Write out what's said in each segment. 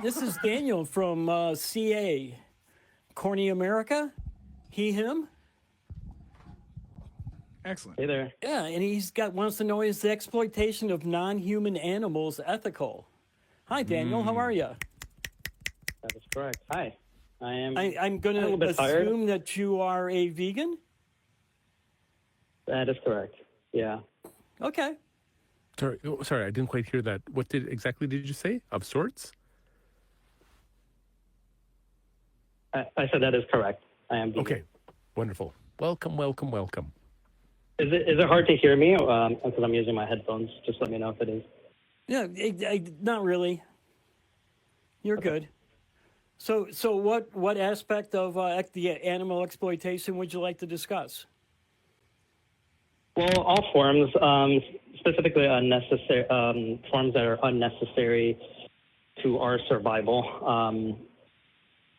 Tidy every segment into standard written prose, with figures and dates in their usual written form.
This is Daniel from CA, Corny America. He, him. Excellent. Hey there. Yeah, and wants to know, is the exploitation of non-human animals ethical? Hi, Daniel. How are you? That is correct. Hi. I'm going to assume that you are a vegan. That is correct. Yeah. Okay. Sorry, I didn't quite hear that. What exactly did you say? Of sorts? I said that is correct. I am vegan. Okay. Wonderful. Welcome. Is it hard to hear me? Because I'm using my headphones. Just let me know if it is. Yeah, not really. You're good. So what aspect of the animal exploitation would you like to discuss? Well, all forms, specifically unnecessary forms that are unnecessary to our survival.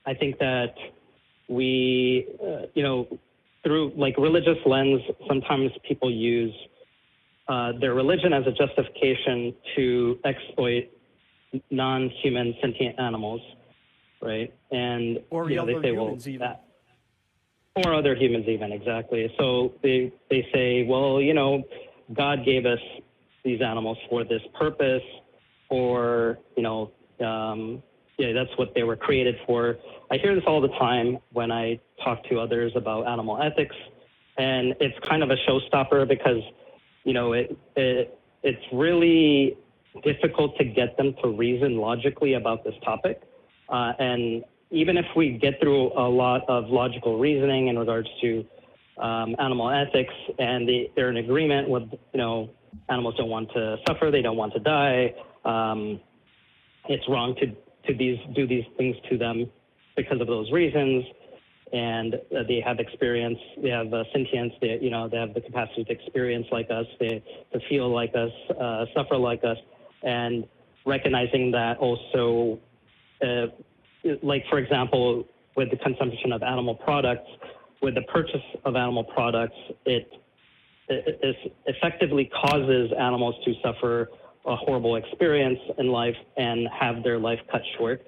I think that we, through religious lens, sometimes people use their religion as a justification to exploit non-human sentient animals, right? And or they say, or other humans even, exactly. So they say, well, God gave us these animals for this purpose, or that's what they were created for. I hear this all the time when I talk to others about animal ethics, and it's kind of a showstopper because, it's really difficult to get them to reason logically about this topic. And even if we get through a lot of logical reasoning in regards to animal ethics, and they're in agreement with, animals don't want to suffer, they don't want to die, it's wrong to do these things to them because of those reasons, and they have experience, they have sentience, they have the capacity to experience like us, to feel like us, suffer like us, and recognizing that also, for example, with the consumption of animal products, with the purchase of animal products, it effectively causes animals to suffer a horrible experience in life and have their life cut short.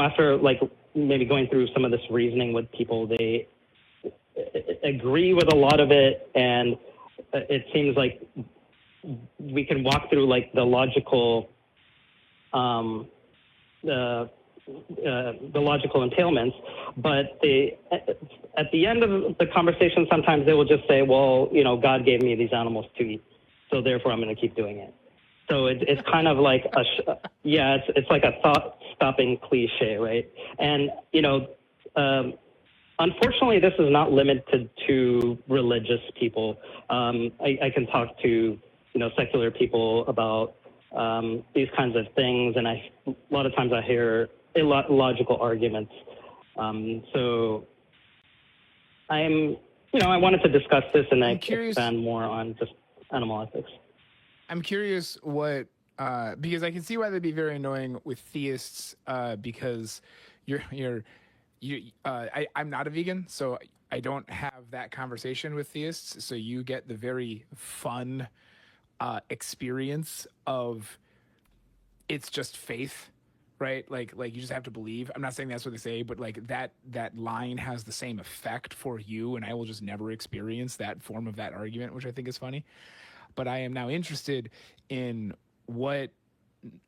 After maybe going through some of this reasoning with people, they agree with a lot of it, and it seems like we can walk through the logical the logical entailments, but at the end of the conversation, sometimes they will just say, well, God gave me these animals to eat, so therefore I'm going to keep doing it. So it's kind of like it's like a thought-stopping cliche, right? And unfortunately, this is not limited to religious people. I can talk to secular people about these kinds of things, and a lot of times I hear illogical arguments. So I wanted to discuss this and expand more on just animal ethics. I'm curious what, because I can see why they'd be very annoying with theists, because I'm not a vegan, so I don't have that conversation with theists. So you get the very fun experience of it's just faith, right? Like you just have to believe. I'm not saying that's what they say, but that line has the same effect for you, and I will just never experience that form of that argument, which I think is funny. But I am now interested in what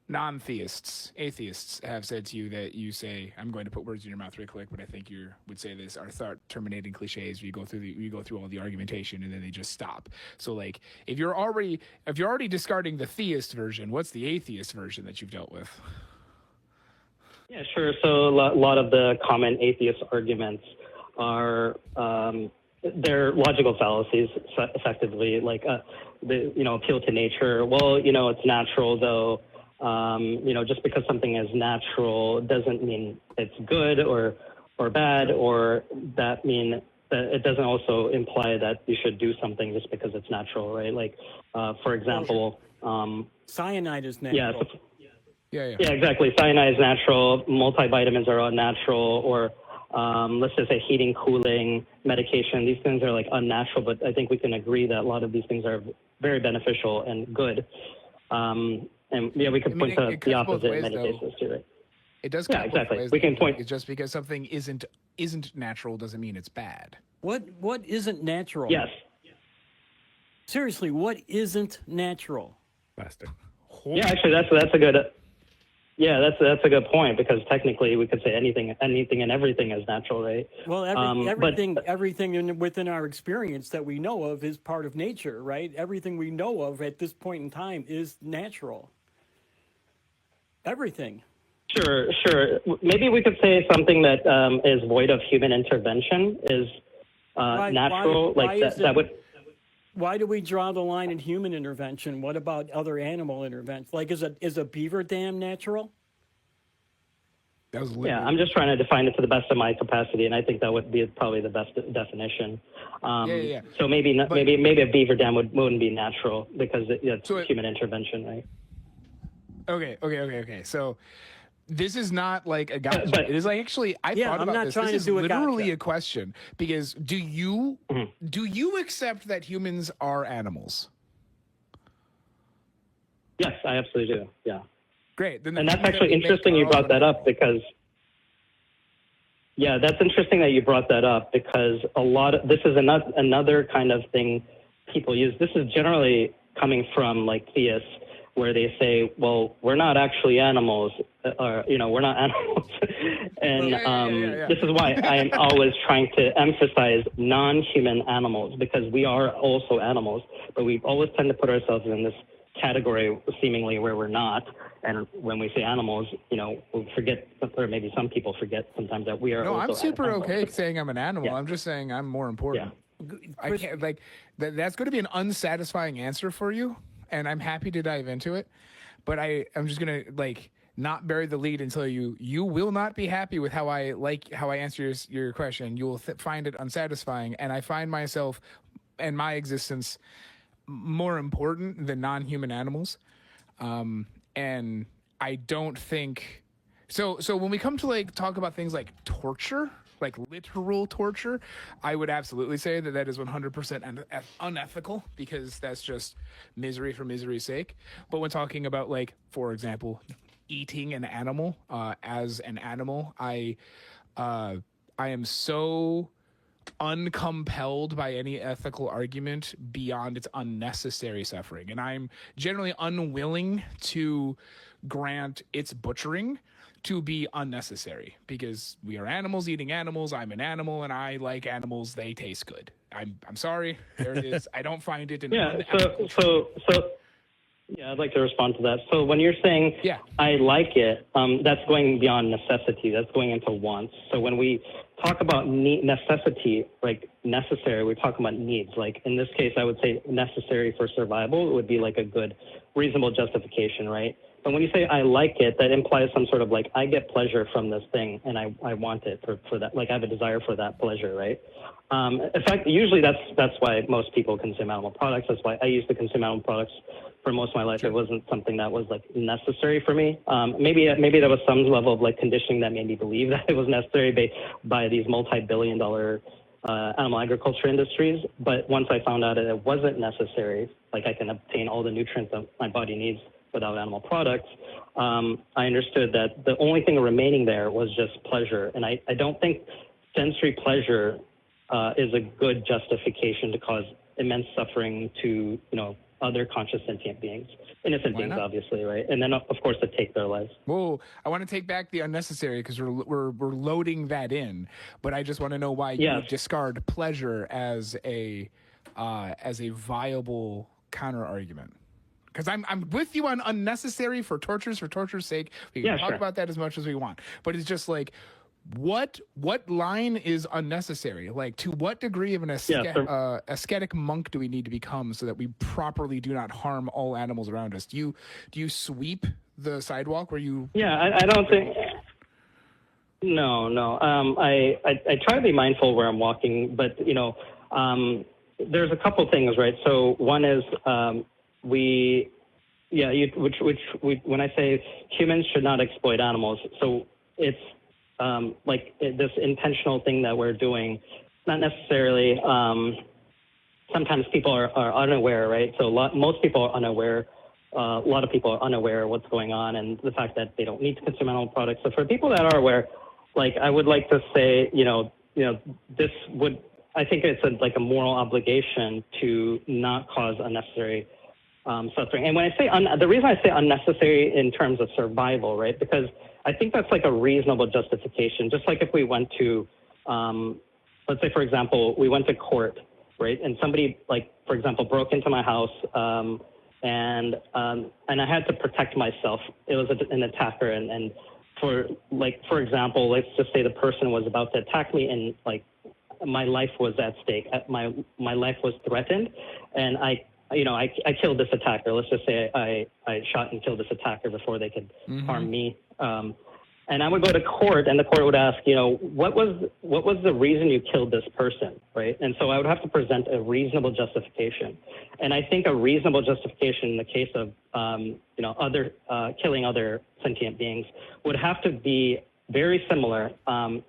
non-theists, atheists have said to you that you say, I'm going to put words in your mouth real quick, but I think you would say this, are thought-terminating cliches. You go through all the argumentation and then they just stop. So if you're already discarding the theist version, what's the atheist version that you've dealt with? Yeah, sure. So a lot of the common atheist arguments are they're logical fallacies, effectively, appeal to nature. Well, it's natural, though. Just because something is natural doesn't mean it's good or bad, or that mean that it doesn't also imply that you should do something just because it's natural, right? For example, cyanide is natural. Yeah, exactly. Cyanide is natural. Multivitamins are unnatural, or let's just say heating, cooling, medication. These things are unnatural, but I think we can agree that a lot of these things are very beneficial and good. And yeah, we could point to it the cuts both opposite ways, in many though. cases too, right? It does. Yeah, cut both exactly. ways, We can though. point. It's just because something isn't natural doesn't mean it's bad. What isn't natural? Yes. Seriously, what isn't natural? Plastic. Yeah, actually, that's a good. Yeah, that's a good point, because technically we could say anything and everything is natural, right? Well, but everything within our experience that we know of is part of nature, right? Everything we know of at this point in time is natural. Everything. Sure. Maybe we could say something that is void of human intervention is natural. That would. Why do we draw the line in human intervention? What about other animal intervention? Like, is a beaver dam natural? That was Yeah, I'm just trying to define it to the best of my capacity, and I think that would be probably the best definition. Yeah. So maybe a beaver dam wouldn't be natural because it's human intervention, right? Okay. So this is not like a gotcha. It is like, actually, I thought about this. Trying this to do is a literally gotcha. a question, because do you accept that humans are animals? Yes, I absolutely do. Yeah. Great. Then And that's actually interesting you brought that up, because that's interesting that you brought that up, because this is another kind of thing people use. This is generally coming from like theists, where they say, well, we're not actually animals, or, we're not animals. And this is why I am always trying to emphasize non-human animals, because we are also animals, but we always tend to put ourselves in this category seemingly where we're not. And when we say animals, we forget, or maybe some people forget sometimes, that we are also I'm super animals. okay saying I'm an animal. Yeah. I'm just saying I'm more important. I can't, like, that's going to be an unsatisfying answer for you, and I'm happy to dive into it, but I'm just going to not bury the lead until you will not be happy with how I answer your question. You will find it unsatisfying, and I find myself and my existence more important than non-human animals. And I don't think so when we come to talk about things like torture, like literal torture, I would absolutely say that is 100% unethical, because that's just misery for misery's sake. But when talking about, for example, eating an animal as an animal, I am so uncompelled by any ethical argument beyond its unnecessary suffering, and I'm generally unwilling to grant its butchering to be unnecessary, because we are animals eating animals. I'm an animal, and I like animals. They taste good. I'm sorry. There it is. I don't find it an unethical Yeah, I'd like to respond to that. So when you're saying, I like it, that's going beyond necessity. That's going into wants. So when we talk about necessity, like necessary, we're talking about needs. Like in this case, I would say necessary for survival would be like a good, reasonable justification, right? But when you say I like it, that implies some sort of I get pleasure from this thing, and I want it for that. Like I have a desire for that pleasure, right? In fact, usually that's why most people consume animal products. That's why I used to consume animal products for most of my life. It wasn't something that was necessary for me. Maybe there was some level of conditioning that made me believe that it was necessary by these multi-billion-dollar animal agriculture industries. But once I found out that it wasn't necessary, I can obtain all the nutrients that my body needs without animal products, I understood that the only thing remaining there was just pleasure. And I don't think sensory pleasure is a good justification to cause immense suffering to other conscious sentient beings, innocent beings, obviously, right? And then of course to take their lives. Whoa! I want to take back the unnecessary, because we're loading that in, but I just want to know why you discard pleasure as a viable counter argument. Because I'm with you on unnecessary for torture's sake. We can talk about that as much as we want, but it's just what line is unnecessary? To what degree of an ascetic monk do we need to become so that we properly do not harm all animals around us? Do you sweep the sidewalk where you? Yeah, I don't think. No. I try to be mindful where I'm walking, but there's a couple things, right? So one is when I say humans should not exploit animals, so it's this intentional thing that we're doing, not necessarily. Sometimes people are unaware, right? So most people are unaware a lot of people are unaware of what's going on and the fact that they don't need to consume animal products. So for people that are aware, like I would like to say, this would, I think it's like a moral obligation to not cause unnecessary suffering. And when I say the reason I say unnecessary in terms of survival, right? Because I think that's like a reasonable justification. Just like if we went to, let's say, for example, we went to court, right? And somebody, like, for example, broke into my house, and I had to protect myself. It was an attacker, and for example, let's just say the person was about to attack me, and like my life was at stake. My life was threatened, and I killed this attacker. Let's just say I shot and killed this attacker before they could harm me. And I would go to court, and the court would ask, what was the reason you killed this person, right? And so I would have to present a reasonable justification. And I think a reasonable justification in the case of, killing other sentient beings would have to be very similar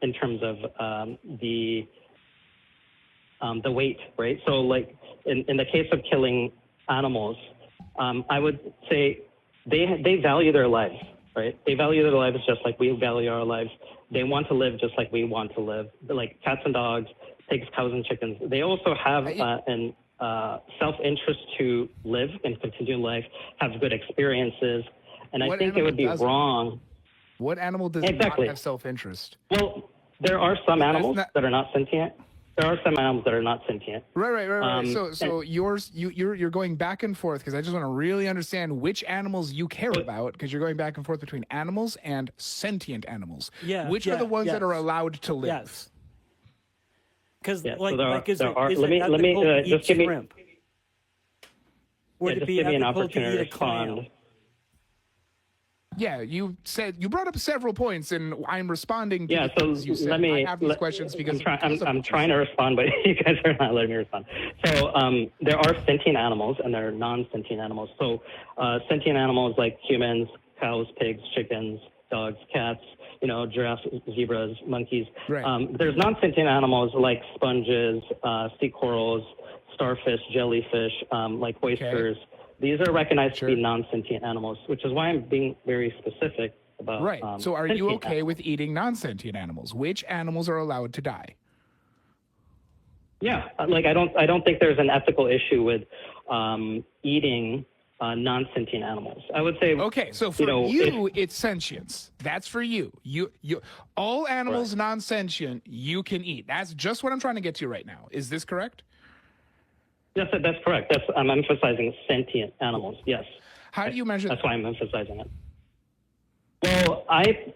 in terms of the weight, right? So like in the case of killing animals, I would say they value their lives. Right? They value their lives just like we value our lives. They want to live just like we want to live. Like cats and dogs, pigs, cows, and chickens. They also have an self-interest to live and continue life, have good experiences. And I think it would be wrong. What animal does not have self-interest? Well, there are some animals that are not sentient. There are some animals that are not sentient. Right. So you're going back and forth because I just want to really understand which animals you care about, because you're going back and forth between animals and sentient animals. Yeah. Which are the ones that are allowed to live? Yes. Because let me just give me shrimp? Would it be an ethical to opportunity eat a to clam? respond. Yeah, you brought up several points, and I'm responding. To so you said. I have these questions because I'm trying to respond, but you guys are not letting me respond. So there are sentient animals and there are non-sentient animals. So sentient animals like humans, cows, pigs, chickens, dogs, cats, giraffes, zebras, monkeys. Right. There's non-sentient animals like sponges, sea corals, starfish, jellyfish, like oysters. Okay. These are recognized to be non-sentient animals, which is why I'm being very specific about. Right. So, are you okay animals. with eating non-sentient animals? Which animals are allowed to die? Yeah, like I don't think there's an ethical issue with eating non-sentient animals. I would say. Okay, so for it's sentience. That's for you. You all animals non-sentient you can eat. That's just what I'm trying to get to right now. Is this correct? Yes, that's correct. I'm emphasizing sentient animals. Yes. How do you measure? That's why I'm emphasizing it. Well, I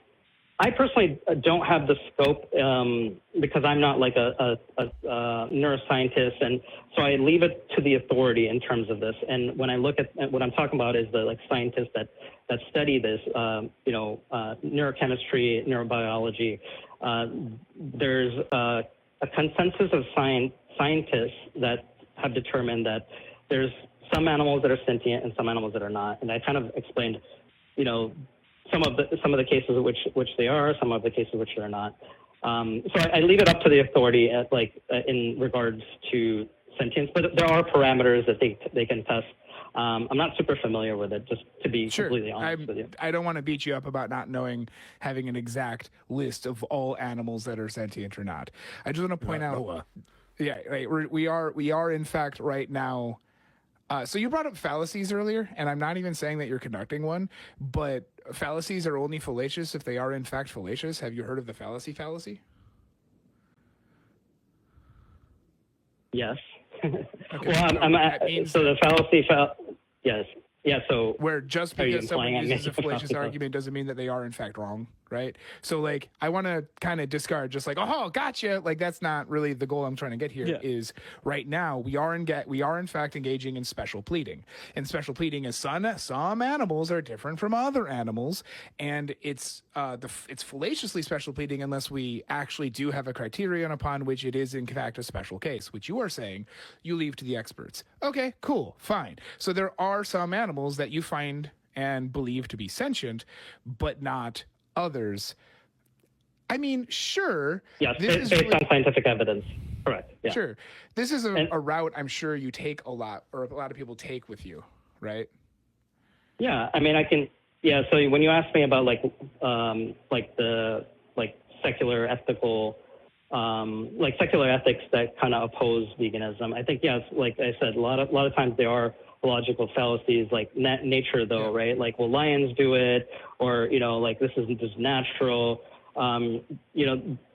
personally don't have the scope because I'm not like a neuroscientist, and so I leave it to the authority in terms of this. And when I look at what I'm talking about is the scientists that study this, neurochemistry, neurobiology. There's a consensus of scientists that have determined that there's some animals that are sentient and some animals that are not. And I kind of explained, some of the cases in which they are, some of the cases which they're not. So I leave it up to the authority in regards to sentience, but there are parameters that they can test. I'm not super familiar with it, just to be completely honest with you. I don't want to beat you up about not having an exact list of all animals that are sentient or not. I just want to point out. Yeah, right. We are in fact right now. So you brought up fallacies earlier, and I'm not even saying that you're conducting one, but fallacies are only fallacious if they are in fact fallacious. Have you heard of the fallacy? Yes. Okay. Well, so the fallacy. Yes. Yeah. So where just because someone uses a fallacious argument doesn't mean that they are in fact wrong, right? So like I want to kind of discard just like, oh, gotcha. Like that's not really the goal I'm trying to get here. Is right now we are in fact engaging in special pleading, and special pleading is some animals are different from other animals, and it's fallaciously special pleading unless we actually do have a criterion upon which it is in fact a special case, which you are saying you leave to the experts. Okay, cool, fine. So there are some animals that you find and believe to be sentient, but not others. I mean, sure. Yes, based on scientific evidence. Correct. Yeah. Sure. This is a route I'm sure you take a lot, or a lot of people take with you, right? Yeah, I mean, I can. Yeah, so when you ask me about the secular ethical, secular ethics that kind of oppose veganism, I think yes, like I said, a lot of times there are logical fallacies, like nature though, right? Like, well, lions do it, or like this isn't just natural.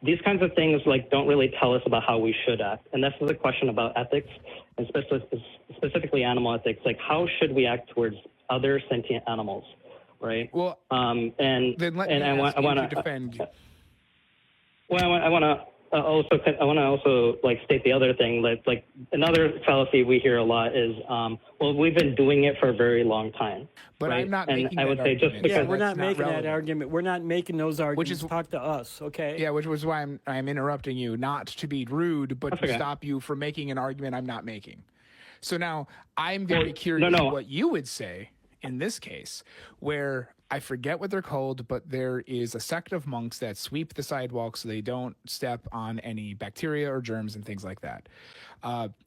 These kinds of things like don't really tell us about how we should act, and that's the question about ethics, and specifically animal ethics. Like, how should we act towards other sentient animals, right? Well, and then let and me ask I want you to to defend. well, I want to also like state the other thing. Like another fallacy we hear a lot is, well, we've been doing it for a very long time. But right? I'm not and making I that would say just argument. because Yeah, we're not making relevant. that argument. We're not making those arguments. Talk to us, okay? Yeah, which was why I'm interrupting you, not to be rude, but to okay. stop you from making an argument I'm not making. So now I'm very curious what you would say in this case, where I forget what they're called, but there is a sect of monks that sweep the sidewalk so they don't step on any bacteria or germs and things like that.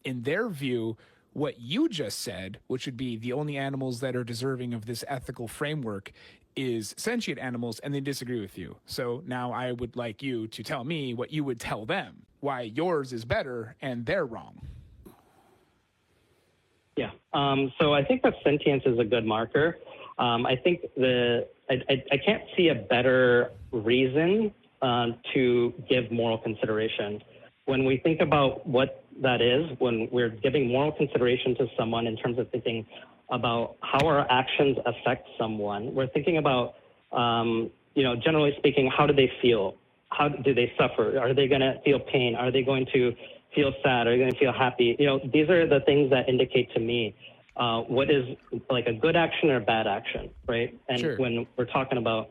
In their view, what you just said, which would be the only animals that are deserving of this ethical framework, is sentient animals, and they disagree with you. So now I would like you to tell me what you would tell them, why yours is better and they're wrong. Yeah. So I think that sentience is a good marker. I think I can't see a better reason to give moral consideration. When we think about what that is, when we're giving moral consideration to someone in terms of thinking about how our actions affect someone, we're thinking about, generally speaking, how do they feel? How do they suffer? Are they going to feel pain? Are they going to feel sad? Are they going to feel happy? These are the things that indicate to me what is like a good action or a bad action, right? And sure. When we're talking about,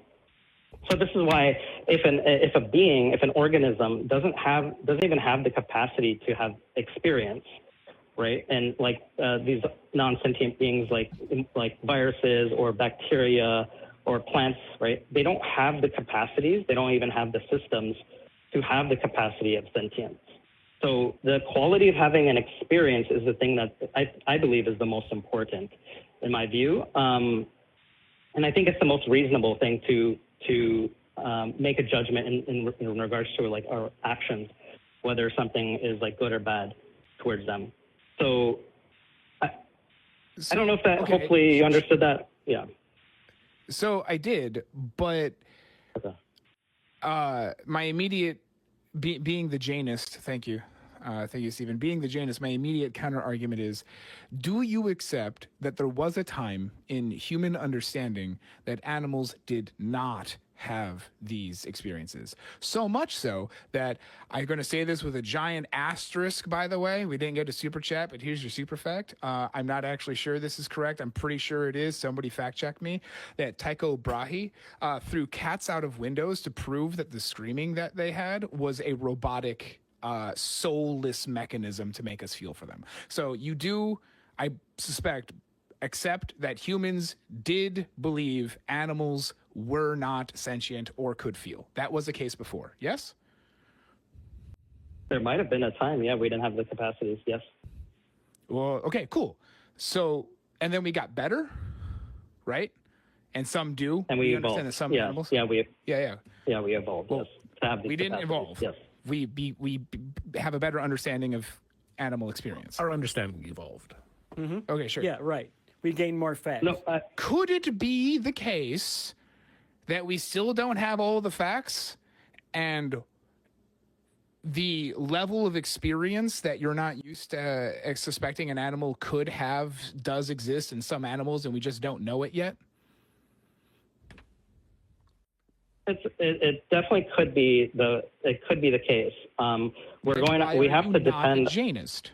so this is why if an organism doesn't even have the capacity to have experience, right? And like these non-sentient beings like viruses or bacteria or plants, right? They don't have the capacities. They don't even have the systems to have the capacity of sentience. So the quality of having an experience is the thing that I believe is the most important, in my view. And I think it's the most reasonable thing to make a judgment in regards to like our actions, whether something is like good or bad towards them. So I don't know if that, hopefully you understood that. Yeah. So I did, but my immediate, being the Janist, thank you, Stephen. Being the Janist, my immediate counter argument is, do you accept that there was a time in human understanding that animals did not have these experiences? So much so that I'm going to say this with a giant asterisk, by the way. We didn't get a super chat, but here's your super fact. I'm not actually sure this is correct. I'm pretty sure it is. Somebody fact check me. That Tycho Brahe threw cats out of windows to prove that the screaming that they had was a robotic, soulless mechanism to make us feel for them. So you do, I suspect, accept that humans did believe animals were not sentient or could feel. That was the case before, yes? There might have been a time, yeah, we didn't have the capacities, yes. Well, okay, cool. So, and then we got better, right? And some do. And we understand evolved. that some Yeah, animals. yeah, we evolved. Well, yes, to have these we didn't capacities, evolve. Yes. We have a better understanding of animal experience. Our understanding evolved. Mm-hmm. Okay, sure. Yeah, right. We gain more facts. No, could it be the case that we still don't have all the facts and the level of experience that you're not used to suspecting an animal could have does exist in some animals and we just don't know it yet? It definitely could be the case. We have to depend. Janist.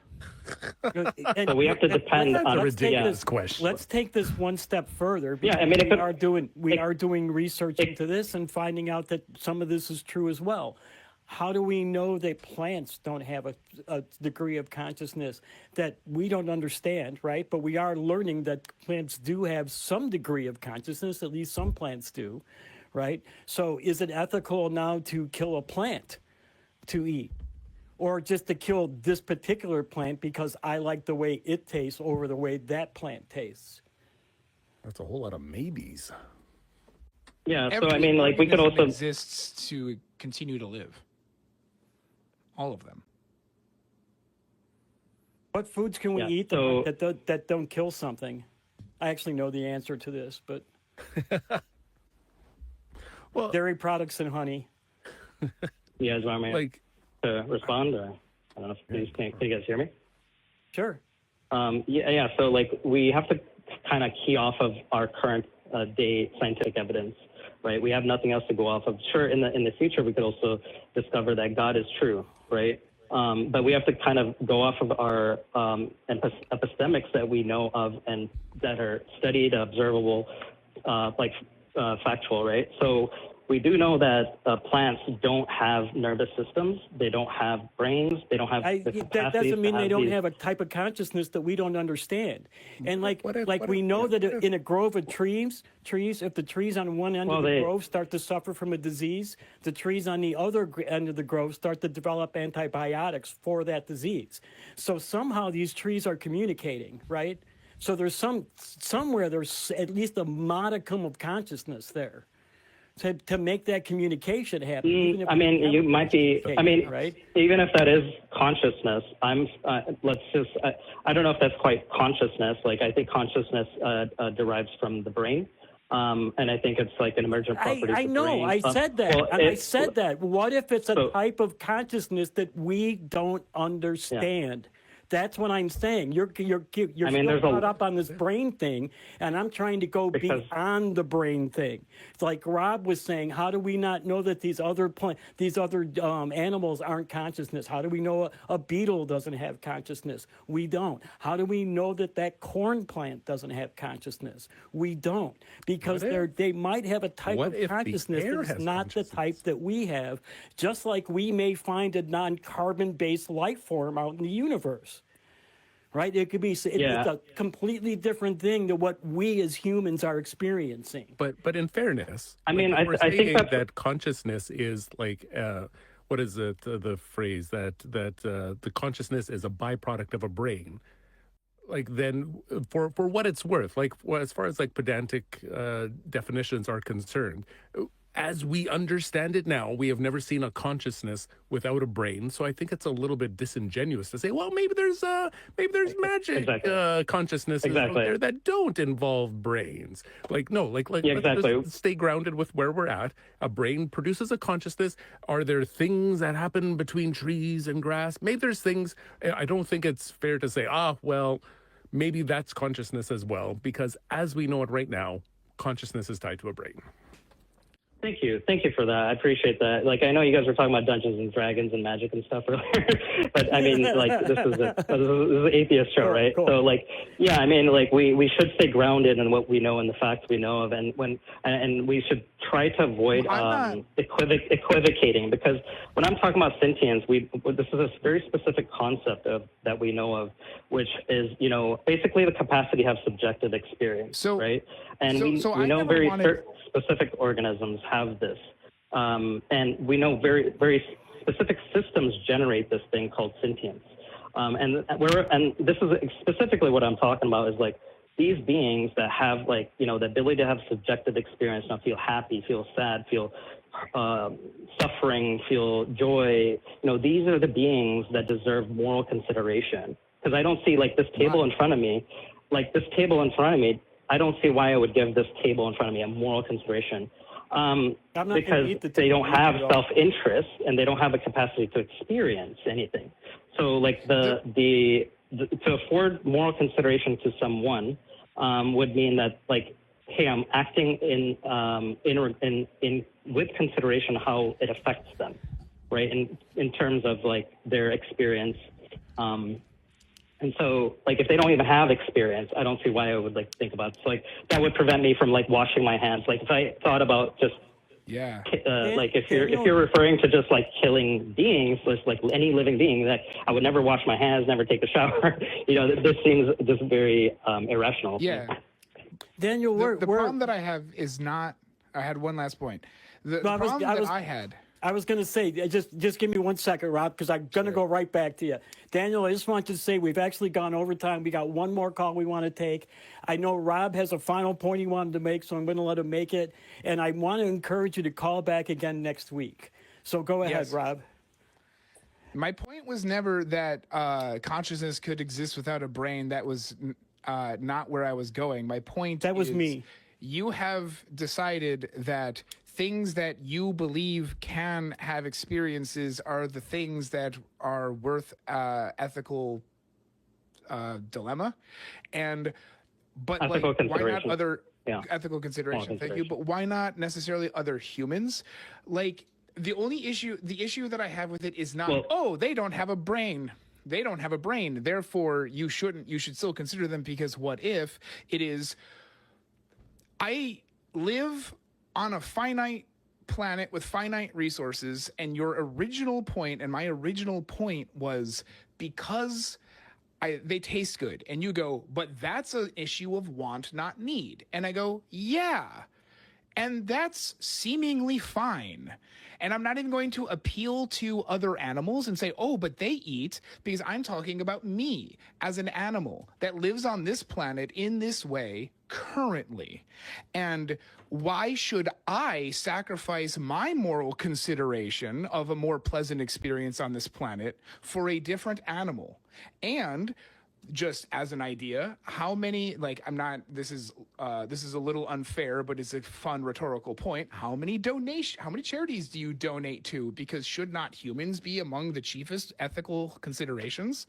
So we have to depend on ridiculous question. Let's take this one step further. Yeah, I mean, we are doing research into this and finding out that some of this is true as well. How do we know that plants don't have a degree of consciousness that we don't understand, right? But we are learning that plants do have some degree of consciousness, at least some plants do, right? So is it ethical now to kill a plant to eat? Or just to kill this particular plant because I like the way it tastes over the way that plant tastes? That's a whole lot of maybes. Yeah. So Every I mean, like we could organism also exists to continue to live. All of them. What foods can we Yeah, eat so- that don't kill something? I actually know the answer to this, but Well, dairy products and honey. you guys want me like, to respond? Or, I don't know if can you guys hear me? Sure. Yeah. So like we have to kind of key off of our current day scientific evidence, right? We have nothing else to go off of. Sure, in the future we could also discover that God is true, right? But we have to kind of go off of our epistemics that we know of and that are studied, observable, factual, right? So we do know that plants don't have nervous systems. They don't have brains. They don't have the That capacity doesn't mean to they don't these- have a type of consciousness that we don't understand. And we know what that if- in a grove of trees, if the trees on one end of the grove start to suffer from a disease, the trees on the other end of the grove start to develop antibiotics for that disease. So somehow these trees are communicating, right? So there's somewhere there's at least a modicum of consciousness there. To make that communication happen. Even if I we mean, have you a might be. I mean, right? even if that is consciousness, let's just. I don't know if that's quite consciousness. Like, I think consciousness derives from the brain, and I think it's like an emergent property. I of the know. brain. I said that. Well, I said that. What if it's a so- type of consciousness that we don't understand? That's what I'm saying. You're still caught up on this brain thing, and I'm trying to go beyond the brain thing. It's like Rob was saying. How do we not know that these other animals aren't consciousness? How do we know a beetle doesn't have consciousness? We don't. How do we know that corn plant doesn't have consciousness? We don't, because they might have a type What of if the consciousness air that's has not the type that we have. Just like we may find a non-carbon-based life form out in the universe. Right? It could be it's a completely different thing than what we as humans are experiencing. but in fairness, I mean, we're I think saying that's that consciousness is like what is it? The phrase that the consciousness is a byproduct of a brain. Like then, for what it's worth, like as far as like pedantic definitions are concerned. As we understand it now, we have never seen a consciousness without a brain. So I think it's a little bit disingenuous to say, well, maybe there's magic consciousnesses out there that don't involve brains. Like no, let's just stay grounded with where we're at. A brain produces a consciousness. Are there things that happen between trees and grass? Maybe there's things. I don't think it's fair to say, well, maybe that's consciousness as well, because as we know it right now, consciousness is tied to a brain. Thank you for that. I appreciate that. Like, I know you guys were talking about Dungeons and Dragons and magic and stuff earlier, but I mean, like, this is an atheist show, right? Cool. So, like, yeah, I mean, like, we should stay grounded in what we know and the facts we know of, and we should try to avoid equivocating, because when I'm talking about sentience, this is a very specific concept that we know of, which is, basically the capacity to have subjective experience, right? And we know very specific organisms have this, and we know very, very specific systems generate this thing called sentience. And this is specifically what I'm talking about is like these beings that have the ability to have subjective experience, now feel happy, feel sad, feel suffering, feel joy. These are the beings that deserve moral consideration. Because I don't see this table in front of me, I don't see why I would give this table in front of me a moral consideration. Because they don't have self-interest and they don't have a capacity to experience anything. So to afford moral consideration to someone would mean that hey, I'm acting with consideration how it affects them, right? In terms of their experience. And so, if they don't even have experience, I don't see why I would think about it. So, that would prevent me from washing my hands. If I thought about just if you're referring to just killing beings, just any living being, that I would never wash my hands, never take a shower. This seems just very irrational. Yeah. Daniel, the problem that I have is not. I had one last point. The problem that I had. I was going to say, just give me 1 second, Rob, because I'm going to go right back to you. Daniel, I just want to say we've actually gone over time. We got one more call we want to take. I know Rob has a final point he wanted to make, so I'm going to let him make it. And I want to encourage you to call back again next week. So go ahead, Yes. Rob. My point was never that consciousness could exist without a brain. That was not where I was going. My point That was is me. You have decided that things that you believe can have experiences are the things that are worth ethical dilemma. But Ethical like, why not consideration. other Yeah. ethical consideration? Thank you. consideration. But why not necessarily other humans? Like, the issue that I have with it is not, Well- they don't have a brain. They don't have a brain. Therefore, you should still consider them, because what if it is, I live on a finite planet with finite resources, and your original point and my original point was because they taste good. And you go, but that's an issue of want, not need. And I go, yeah. And that's seemingly fine. And I'm not even going to appeal to other animals and say, oh, but they eat, because I'm talking about me as an animal that lives on this planet in this way currently. And why should I sacrifice my moral consideration of a more pleasant experience on this planet for a different animal? And just as an idea, how many, like, this is a little unfair, but it's a fun rhetorical point. How many charities do you donate to? Because should not humans be among the chiefest ethical considerations?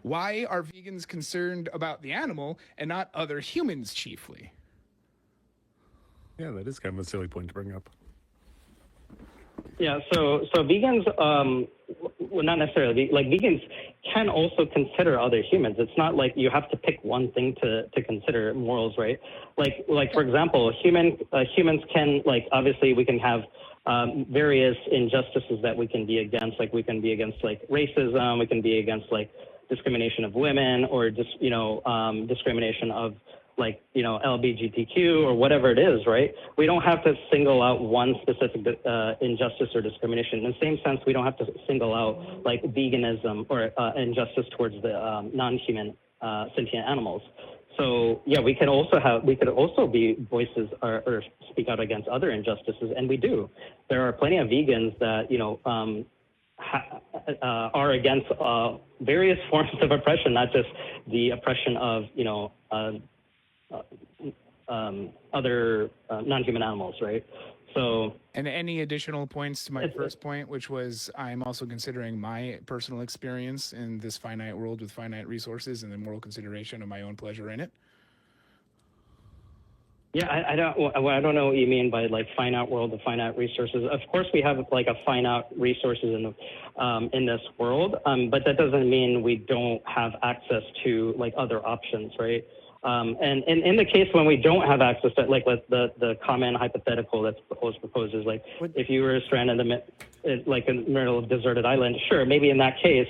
Why are vegans concerned about the animal and not other humans chiefly? Yeah, that is kind of a silly point to bring up. Yeah, so vegans, well, not necessarily, like vegans can also consider other humans. It's not like you have to pick one thing to consider morals, right? Like for example, humans can, like, obviously we can have various injustices that we can be against. Like we can be against like racism, we can be against like discrimination of women, or just discrimination of like LGBTQ or whatever it is, right? We don't have to single out one specific injustice or discrimination. In the same sense, we don't have to single out like veganism or injustice towards the non-human sentient animals. So yeah, we could also be voices or speak out against other injustices, and we do. There are plenty of vegans that are against various forms of oppression, not just the oppression of other non-human animals, right? So, and any additional points to my first point, which was I'm also considering my personal experience in this finite world with finite resources and the moral consideration of my own pleasure in it. Yeah, I don't know what you mean by like finite world of finite resources. Of course, we have like a finite resources in this world, but that doesn't mean we don't have access to like other options, right? And in the case when we don't have access to, like, the common hypothetical that's proposed is like, if you were stranded in the middle of a deserted island, sure, maybe in that case,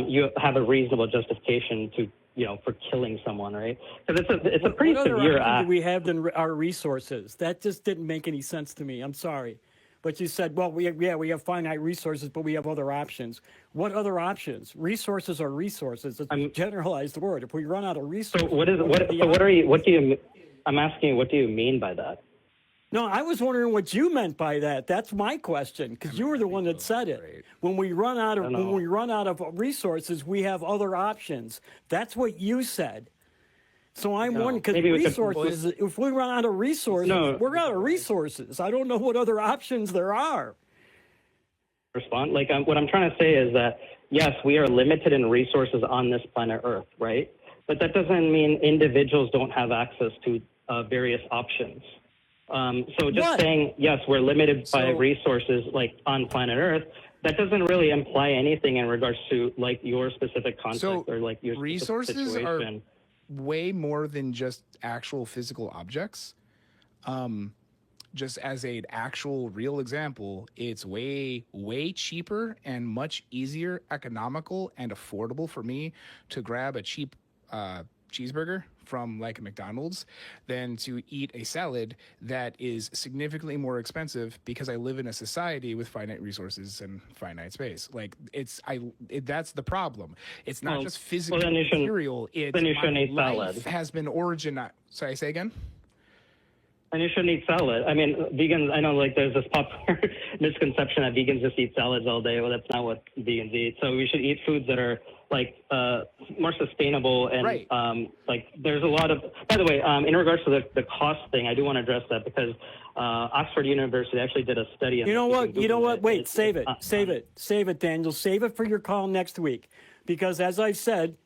you have a reasonable justification to, for killing someone, right? Because it's a pretty severe act. We have than our resources. That just didn't make any sense to me. I'm sorry. But you said, well, we have finite resources, but we have other options. What other options? Resources are resources. It's a generalized word. If we run out of resources, I'm asking you, what do you mean by that? No, I was wondering what you meant by that. That's my question, because you were the one that said it. Right. When we run out of resources, we have other options. That's what you said. So I'm wondering, because resources, if we run out of resources, we're out of resources. I don't know what other options there are. Respond. Like, what I'm trying to say is that, yes, we are limited in resources on this planet Earth, right? But that doesn't mean individuals don't have access to various options. So just saying, yes, we're limited by resources like on planet Earth, that doesn't really imply anything in regards to like your specific context or like your resources situation. Are way more than just actual physical objects. Just as an actual real example, it's way cheaper and much easier, economical and affordable for me to grab a cheap cheeseburger from like a McDonald's than to eat a salad that is significantly more expensive because I live in a society with finite resources and finite space. Like that's the problem. It's not just physical material. Then you shouldn't eat life salad. has been Sorry, say again. And you shouldn't eat salad. I mean, vegans, I know like there's this popular misconception that vegans just eat salads all day. Well, that's not what vegans eat. So we should eat foods that are like more sustainable and Right. Like there's a lot of, by the way, in regards to the cost thing, I do want to address that because Oxford University actually did a study. You know what? Wait, save it, Daniel. Save it for your call next week. Because as I said,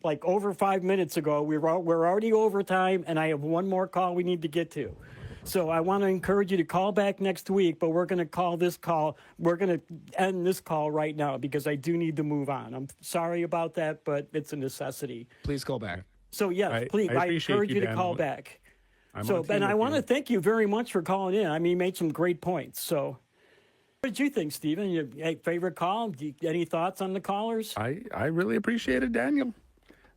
like over 5 minutes ago, we're already over time, and I have one more call we need to get to. So I want to encourage you to call back next week, but we're going to end this call right now because I do need to move on. I'm sorry about that, but it's a necessity. Please call back. So yes, please, I encourage you to call back. And I want to thank you very much for calling in. I mean, you made some great points. So what did you think, Stephen? Your favorite call? Any thoughts on the callers? I really appreciate it, Daniel.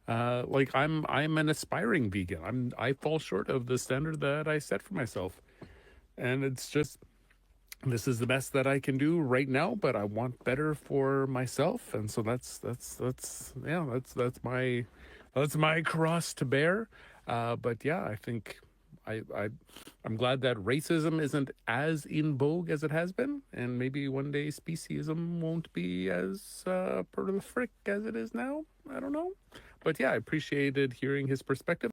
Like I'm an aspiring vegan. I fall short of the standard that I set for myself, and it's just this is the best that I can do right now. But I want better for myself, and so that's my cross to bear. But yeah, I think I'm glad that racism isn't as in vogue as it has been, and maybe one day speciesism won't be as prolific as it is now. I don't know. But yeah, I appreciated hearing his perspective.